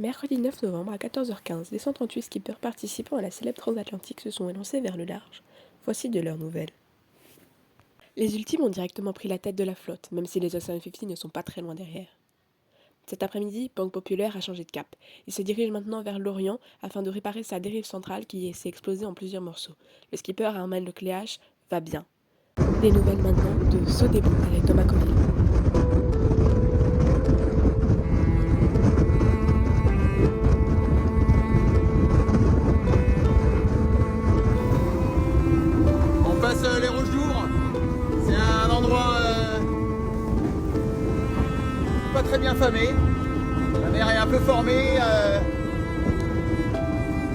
Mercredi 9 novembre à 14h15, les 138 skippers participant à la célèbre transatlantique se sont élancés vers le large. Voici de leurs nouvelles. Les ultimes ont directement pris la tête de la flotte, même si les Ocean 50 ne sont pas très loin derrière. Cet après-midi, Banque Populaire a changé de cap. Il se dirige maintenant vers l'Orient afin de réparer sa dérive centrale qui s'est explosée en plusieurs morceaux. Le skipper Armand Lecléache va bien. Les nouvelles maintenant de Saut des Bouts avec Thomas Coville. On passe les Rouges d'Ouvre. C'est un endroit pas très bien famé. La mer est un peu formée.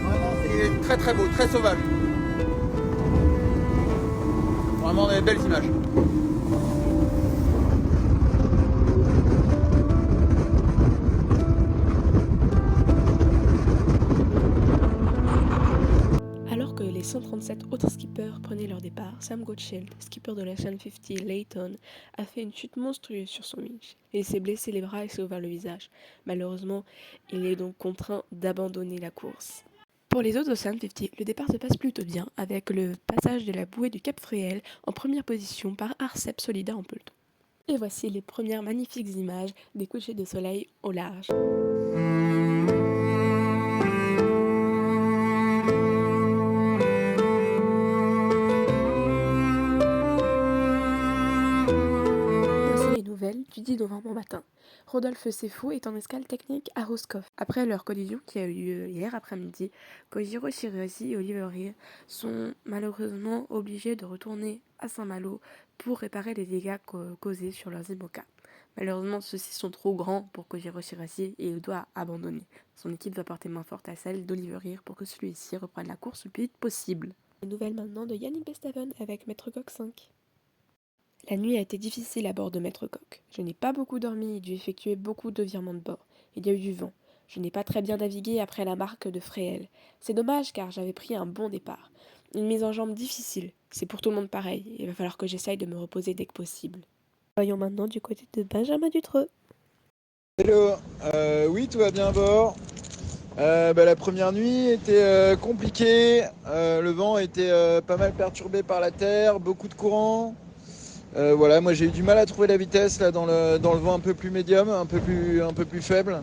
Vraiment, c'est très très beau, très sauvage. Vraiment des belles images. Alors que les 137 autres skippers prenaient leur départ, Sam Gottschild, skipper de l'Ocean 50 Layton, a fait une chute monstrueuse sur son winch. Il s'est blessé les bras et s'est ouvert le visage. Malheureusement, il est donc contraint d'abandonner la course. Pour les autres Ocean 50, le départ se passe plutôt bien, avec le passage de la bouée du Cap Fréhel en première position par Arcep Solida en peloton. Et voici les premières magnifiques images des couchers de soleil au large. Du 10 novembre matin. Rodolphe Sefou est en escale technique à Roscoff. Après leur collision qui a eu lieu hier après-midi, Kojiro Shiraishi et Oliver Reed sont malheureusement obligés de retourner à Saint-Malo pour réparer les dégâts causés sur leurs IMOCA. Malheureusement, ceux-ci sont trop grands pour Kojiro Shiraishi et il doit abandonner. Son équipe va porter main forte à celle d'Oliver Reed pour que celui-ci reprenne la course le plus vite possible. Les nouvelles maintenant de Yannick Bestaven avec Maître Coq 5. La nuit a été difficile à bord de Maître Coq. Je n'ai pas beaucoup dormi et dû effectuer beaucoup de virements de bord. Il y a eu du vent. Je n'ai pas très bien navigué après la marque de Fréhel. C'est dommage car j'avais pris un bon départ. Une mise en jambe difficile. C'est pour tout le monde pareil. Il va falloir que j'essaye de me reposer dès que possible. Voyons maintenant du côté de Benjamin Dutreux. Hello, oui tout va bien à bord. La première nuit était compliquée. Le vent était pas mal perturbé par la terre, beaucoup de courant. Voilà, moi j'ai eu du mal à trouver la vitesse là dans le vent un peu plus médium, un peu plus faible.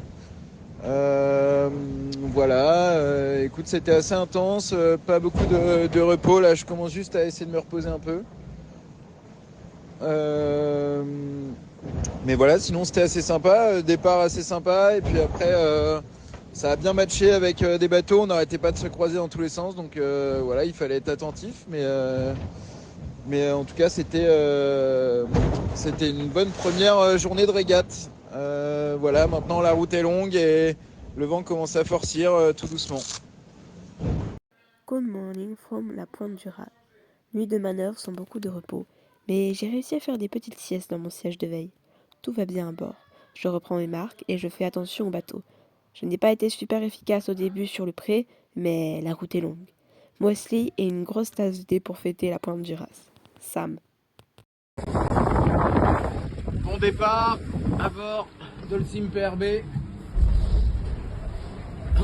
Écoute, c'était assez intense, pas beaucoup de repos. Là, je commence juste à essayer de me reposer un peu. Mais voilà, sinon c'était assez sympa, départ assez sympa, et puis après ça a bien matché avec des bateaux, on n'arrêtait pas de se croiser dans tous les sens, donc voilà, il fallait être attentif, mais en tout cas c'était une bonne première journée de régate. Voilà, maintenant la route est longue et le vent commence à forcir tout doucement. Good morning from la Pointe du Raz. Nuit de manœuvre sans beaucoup de repos, mais j'ai réussi à faire des petites siestes dans mon siège de veille. Tout va bien à bord. Je reprends mes marques et je fais attention au bateau. Je n'ai pas été super efficace au début sur le pré, mais la route est longue. Wesley et une grosse tasse de thé pour fêter la Pointe du Raz. Sam. Bon départ à bord de l'Ultime PRB.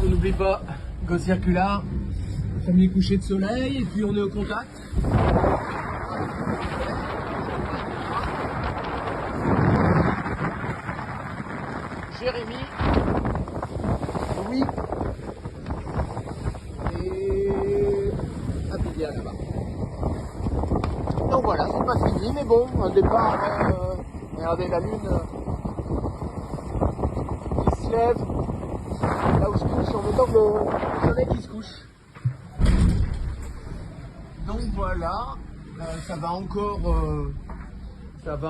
On n'oublie pas Go Circular, premier coucher de soleil, et puis on est au contact. Jérémy, Louis et Abigail là-bas. Donc voilà, c'est pas fini, mais bon, un départ, regardez la lune qui se lève, là où se couche, en même temps que le soleil qui se couche. Donc voilà, ça va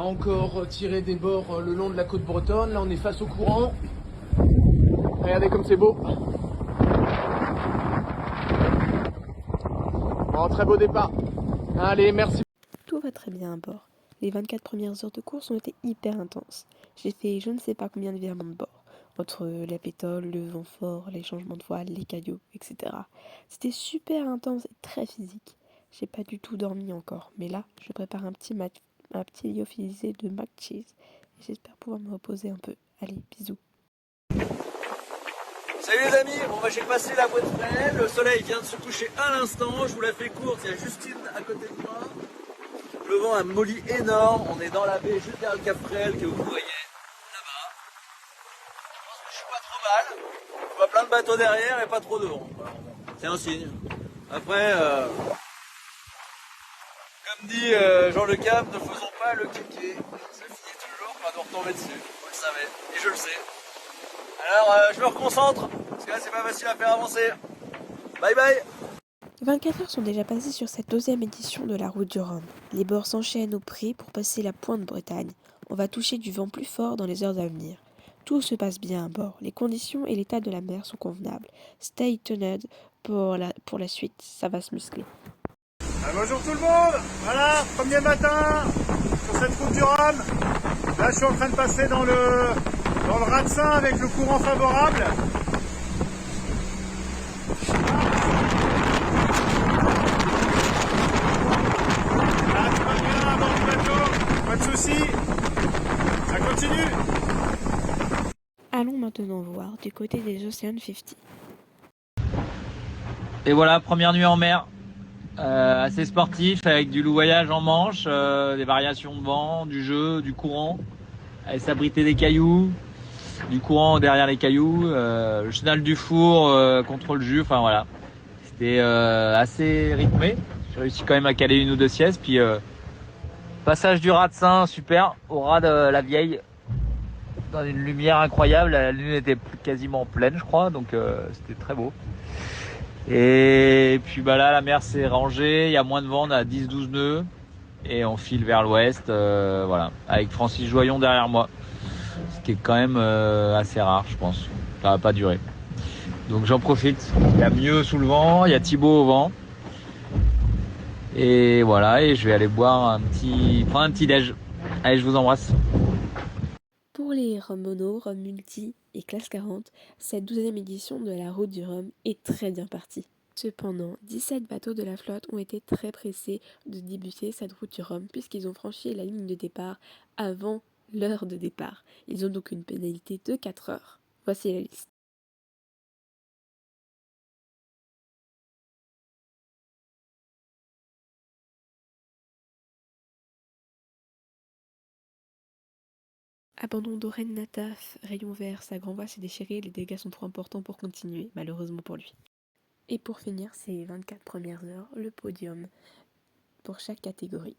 encore tirer des bords le long de la côte bretonne. Là on est face au courant. Regardez comme c'est beau. Bon, très beau départ. Allez, merci. Tout va très bien à bord. Les 24 premières heures de course ont été hyper intenses. J'ai fait je ne sais pas combien de virements de bord. Entre la pétole, le vent fort, les changements de voile, les cailloux, etc. C'était super intense et très physique. J'ai pas du tout dormi encore, mais là, je prépare un petit lyophilisé de mac cheese et j'espère pouvoir me reposer un peu. Allez, bisous. Salut les amis, bon bah j'ai passé la voie de frais, le soleil vient de se coucher à l'instant, je vous la fais courte, il y a Justine à côté de moi. Le vent a molli énorme, on est dans la baie juste derrière le Cap Fréhel que vous voyez là-bas. Je pense que je suis pas trop mal, je vois plein de bateaux derrière et pas trop de vent. Voilà. C'est un signe. Après, comme dit Jean Le Cap, ne faisons pas le kéké. Ça finit toujours par nous retomber dessus, vous le savez, et je le sais. Alors je me reconcentre, parce que là c'est pas facile à faire avancer. Bye bye. 24 heures sont déjà passées sur cette 12e édition de la Route du Rhum. Les bords s'enchaînent au pré pour passer la pointe Bretagne. On va toucher du vent plus fort dans les heures à venir. Tout se passe bien à bord. Les conditions et l'état de la mer sont convenables. Stay tuned pour la suite, ça va se muscler. Bonjour tout le monde, voilà, premier matin sur cette route du Rhum. Là je suis en train de passer dans le Ratsin avec le courant favorable. Là tout va bien à bord du bateau, pas de soucis, ça continue. Allons maintenant voir du côté des Ocean 50. Et voilà, première nuit en mer. Assez sportif avec du louvoyage en manche, des variations de vent, du jeu, du courant, aller s'abriter des cailloux, du courant derrière les cailloux, le chenal du four contre le jus, enfin voilà. C'était assez rythmé, j'ai réussi quand même à caler une ou deux siestes, puis passage du Ratsin, super, au ras de la Vieille, dans une lumière incroyable, la lune était quasiment pleine je crois, donc c'était très beau. Et puis bah là la mer s'est rangée, il y a moins de vent, on a 10-12 nœuds et on file vers l'ouest, voilà, avec Francis Joyon derrière moi, ce qui est quand même assez rare je pense, ça va pas durer. Donc j'en profite, il y a mieux sous le vent, il y a Thibaut au vent. Et voilà, et je vais aller prendre un petit déj. Allez, je vous embrasse. Pour les rhum mono, rhum multi et classe 40, cette 12e édition de la Route du Rhum est très bien partie. Cependant, 17 bateaux de la flotte ont été très pressés de débuter cette Route du Rhum puisqu'ils ont franchi la ligne de départ avant l'heure de départ. Ils ont donc une pénalité de 4 heures. Voici la liste. Abandon d'Oren Nataf, rayon vert, sa grand-voix s'est déchirée, les dégâts sont trop importants pour continuer, malheureusement pour lui. Et pour finir ces 24 premières heures, le podium pour chaque catégorie.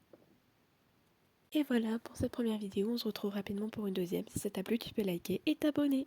Et voilà pour cette première vidéo, on se retrouve rapidement pour une deuxième. Si ça t'a plu, tu peux liker et t'abonner.